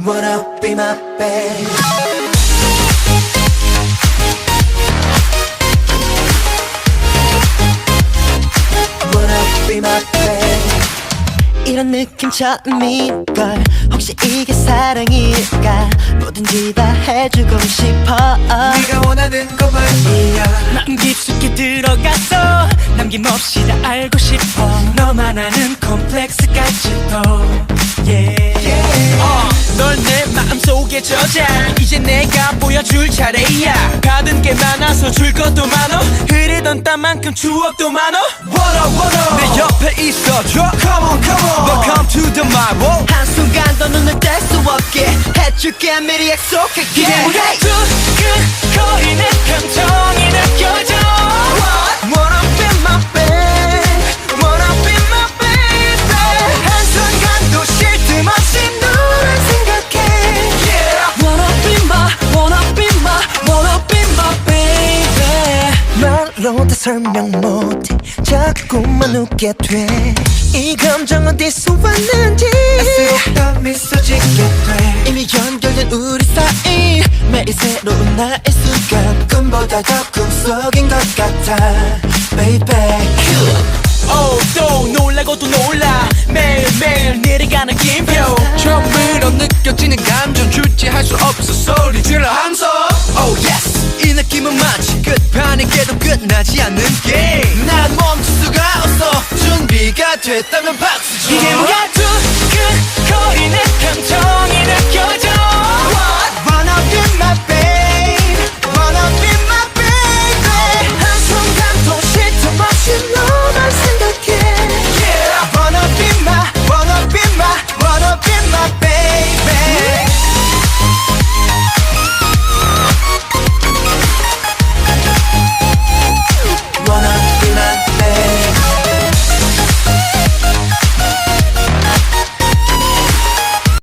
Wanna be my babe. Wanna be my babe. 이런 느낌 처음일걸. 혹시 이게 사랑일까? 뭐든지 다 해주고 싶어. 네가 원하는 거 말이야. 난 깊숙이 들어갔어. 남김없이 다 알고 싶어. 너만 아는 콤플렉스까지도 널 내 마음속에 저장. 이제 내가 보여줄 차례야. 받은 게 많아서 줄 것도 많어. 흐르던 땀만큼 추억도 많어. 내 옆에 있어줘. Come on, come on. Welcome to the my world. 한순간도 눈을 뗄 수 없게 해줄게 미리 약속할게. 우리의 두근거리는 감정이 느껴져. Wanna be my babe. Wanna be my baby. 한순간도 쉴 틈 없이 너를 생각해. Wanna be my, wanna be my, wanna be my baby. 말로 다 설명 못해 자꾸만 웃게 돼. 이 감정 어디서 왔는지 애쓰다 미소 짓게 돼. 이미 연결된 우리 사이 매일 새로운 나의 순간 꿈보다 더 꿈속인 것 같아 baby. 또 놀라고 또 놀라. 매일매일 내려가는 김표. 처음으로 느껴지는 감정 주체할 수 없어 소리 질러 함성. Oh yes. 이 느낌은 마치 끝판에게도 끝나지 않는 게임. 난 멈출 수가 없어. 준비가 됐다면 박수 쳐. 이게 뭐야 두근거리는 감정.